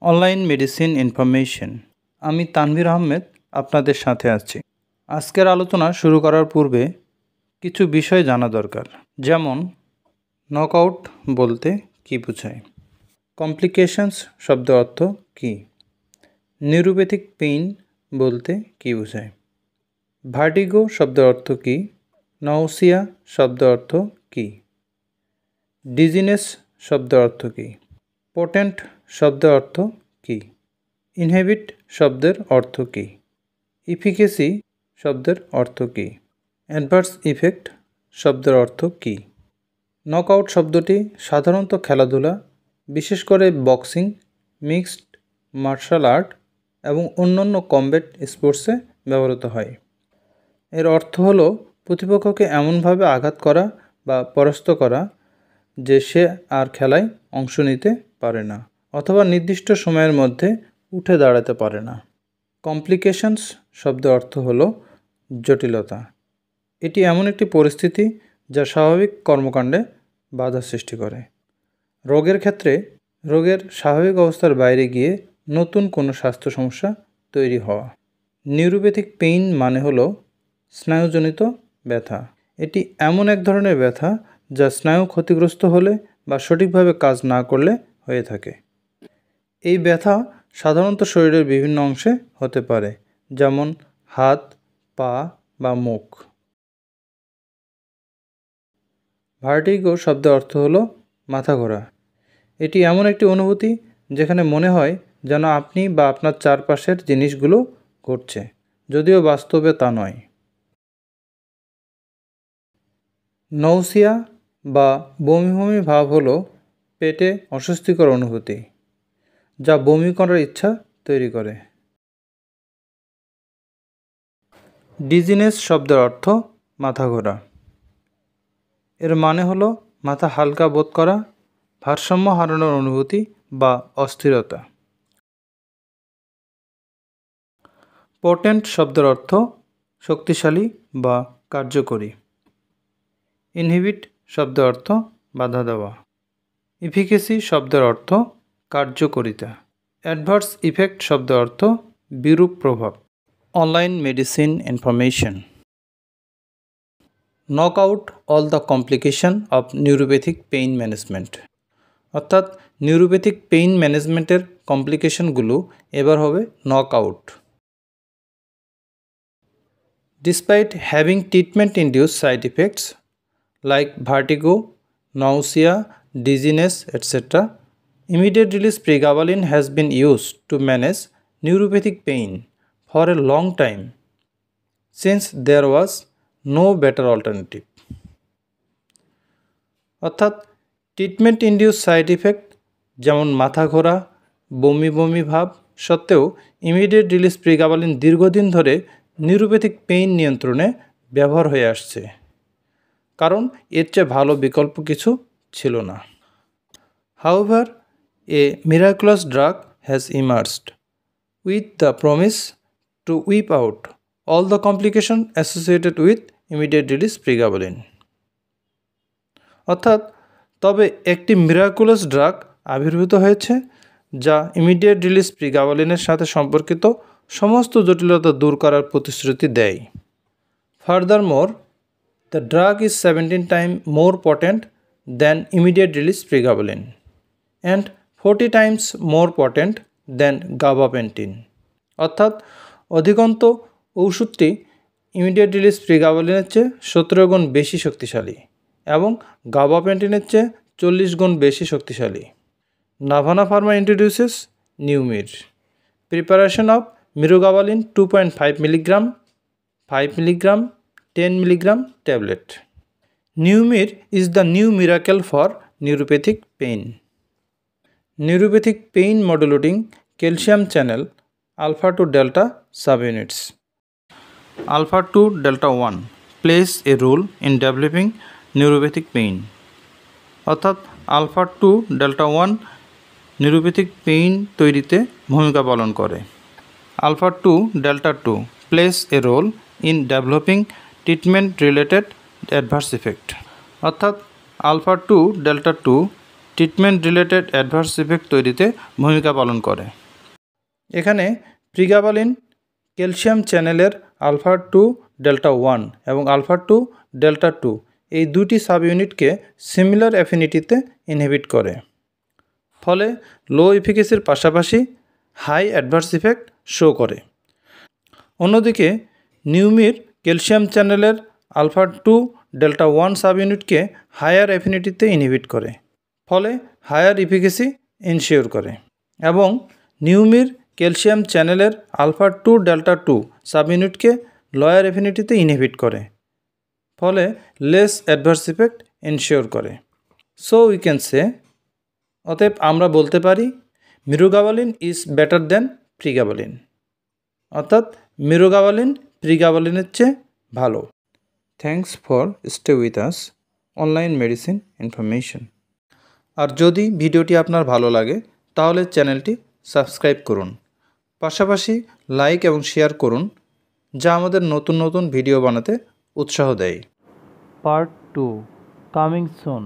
Online medicine information. আমি তানভীর আহমেদ আপনাদের সাথে আছি। আজকের আলোচনা শুরু করার পূর্বে কিছু বিষয় জানা দরকার, যেমন নকআউট বলতে কী বোঝায়, কমপ্লিকেশনস শব্দের অর্থ কী, নিউরোপ্যাথিক পেইন বলতে কী বোঝায়, ভার্টিগো শব্দের অর্থ কী, নাউসিয়া শব্দের অর্থ কী, ডিজিনেস শব্দের অর্থ কী, পোটেন্ট শব্দের অর্থ কী, ইনহিবিট শব্দের অর্থ কী, ইফিকেসি শব্দের অর্থ কী, অ্যাডভার্স ইফেক্ট শব্দের অর্থ কী। নকআউট শব্দটি সাধারণত খেলাধুলা, বিশেষ করে বক্সিং, মিক্সড মার্শাল আর্ট এবং অন্যান্য কমব্যাট স্পোর্টসে ব্যবহৃত হয়। এর অর্থ হলো প্রতিপক্ষকে এমনভাবে আঘাত করা বা পরাস্ত করা যে সে আর খেলায় অংশ নিতে পারে না অথবা নির্দিষ্ট সময়ের মধ্যে উঠে দাঁড়াতে পারে না। কমপ্লিকেশনস শব্দের অর্থ হলো জটিলতা। এটি এমন একটি পরিস্থিতি যা স্বাভাবিক কর্মকাণ্ডে বাধা সৃষ্টি করে। রোগের ক্ষেত্রে রোগের স্বাভাবিক অবস্থার বাইরে গিয়ে নতুন কোনো স্বাস্থ্য সমস্যা তৈরি হওয়া। নিউরোপ্যাথিক পেইন মানে হলো স্নায়ুজনিত ব্যথা। এটি এমন এক ধরনের ব্যথা যা স্নায়ু ক্ষতিগ্রস্ত হলে বা সঠিকভাবে কাজ না করলে হয়ে থাকে। এই ব্যথা সাধারণত শরীরের বিভিন্ন অংশে হতে পারে, যেমন হাত, পা বা মুখ। ভার্টিগো শব্দের অর্থ হলো মাথা ঘোরা। এটি এমন একটি অনুভূতি যেখানে মনে হয় যেন আপনি বা আপনার চারপাশের জিনিসগুলো ঘটছে, যদিও বাস্তবে তা নয়। নৌসিয়া বা বমি বমি ভাব হলো পেটে অস্বস্তিকর অনুভূতি যা বমি করার ইচ্ছা তৈরি করে। ডিজিনেস শব্দের অর্থ মাথা ঘোরা। এর মানে হলো মাথা হালকা বোধ করা, ভারসাম্য হারানোর অনুভূতি বা অস্থিরতা। পোটেন্ট শব্দের অর্থ শক্তিশালী বা কার্যকরী। ইনহিবিট শব্দের অর্থ বাধা দেওয়া। ইফিকেসি শব্দের অর্থ কার্যকরিতা। অ্যাডভার্স ইফেক্ট শব্দের অর্থ বিরূপ প্রভাব। Online medicine information. Knock out all the complication of neuropathic pain management. অর্থাৎ নিউরোপ্যাথিক পেইন ম্যানেজমেন্টের কমপ্লিকেশনগুলো এবার হবে knock out. Despite having treatment-induced side effects like vertigo, nausea, dizziness, etc., immediate release pregabalin has been used to manage neuropathic pain for a long time since there was no better alternative. অর্থাৎ treatment induce side effect যেমন মাথা ঘোরা, বমি বমি ভাব সত্ত্বেও immediate release pregabalin দীর্ঘদিন ধরে নিউরোপ্যাথিক পেইন নিয়ন্ত্রণে ব্যবহার হয়ে আসছে, কারণ এর চেয়ে ভালো বিকল্প কিছু ছিল না। However, a miraculous drug has emerged with the promise to wipe out all the complications associated with immediate release pregabalin. অর্থাৎ তবে একটি মিরাকুলাস ড্রাগ আবির্ভূত হয়েছে যা ইমিডিয়েট রিলিজ প্রিগাবালিনের সাথে সম্পর্কিত সমস্ত জটিলতা দূর করার প্রতিশ্রুতি দেয়। Furthermore, the drug is 17 times more potent than immediate release pregabalin and 40 times more potent than gabapentin. অর্থাৎ অধিকন্ত ঔষধটি ইমিডিয়েট রিলিজ প্রিগাবালিনের চেয়ে 17 গুণ বেশি শক্তিশালী এবং গাবাপেন্টিনের চেয়ে 40 গুণ বেশি শক্তিশালী। Navana Pharma introduces Neumir, preparation of mirogabalin 2.5 mg, 5 mg, 10 mg tablet. Neumir is the new miracle for neuropathic pain. Neuropathic pain modulating calcium channel alpha to delta subunits. Alpha to delta 1 plays a role in developing neuropathic pain. অর্থাৎ alpha two delta 1 neuropathic pain তৈরিতে ভূমিকা পালন করে। Alpha two delta 2 plays a role in developing treatment related adverse effect. অর্থাৎ alpha two delta 2 treatment related adverse effect তৈরিতে ভূমিকা পালন করে। এখানে প্রিগাবালিন ক্যালসিয়াম চ্যানেলের আলফা 2 ডেল্টা 1 এবং আলফা 2 ডেল্টা 2 এই দুটি সাব ইউনিটকে সিমিলার অ্যাফিনিটিতে ইনহিবিট করে, ফলে লো এফিকেসির পাশাপাশি হাই অ্যাডভার্স ইফেক্ট শো করে। অন্যদিকে নিউমির ক্যালসিয়াম চ্যানেলের আলফা 2 ডেল্টা 1 সাব ইউনিটকে হায়ার অ্যাফিনিটিতে ইনহিবিট করে, ফলে হায়ার এফিকেসি এনশিওর করে, এবং নিউমির ক্যালসিয়াম চ্যানেলের আলফা 2 ডেল্টা 2 সাব ইউনিটকে লোয়ার অ্যাফিনিটিতে ইনহিবিট করে, ফলে লেস অ্যাডভার্স ইফেক্ট এনশিওর করে। সো উই ক্যান সে, অতএব আমরা বলতে পারি mirogabalin is better than pregabalin, অর্থাৎ মিরোগাবালিন প্রিগাবালিনের চেয়ে ভালো। Thanks for stay with us online medicine information. আর যদি ভিডিওটি আপনার ভালো লাগে তাহলে চ্যানেলটি সাবস্ক্রাইব করুন, পাশাপাশি লাইক এবং শেয়ার করুন, যা আমাদের নতুন নতুন ভিডিও বানাতে উৎসাহ দেয়। Part 2 coming soon.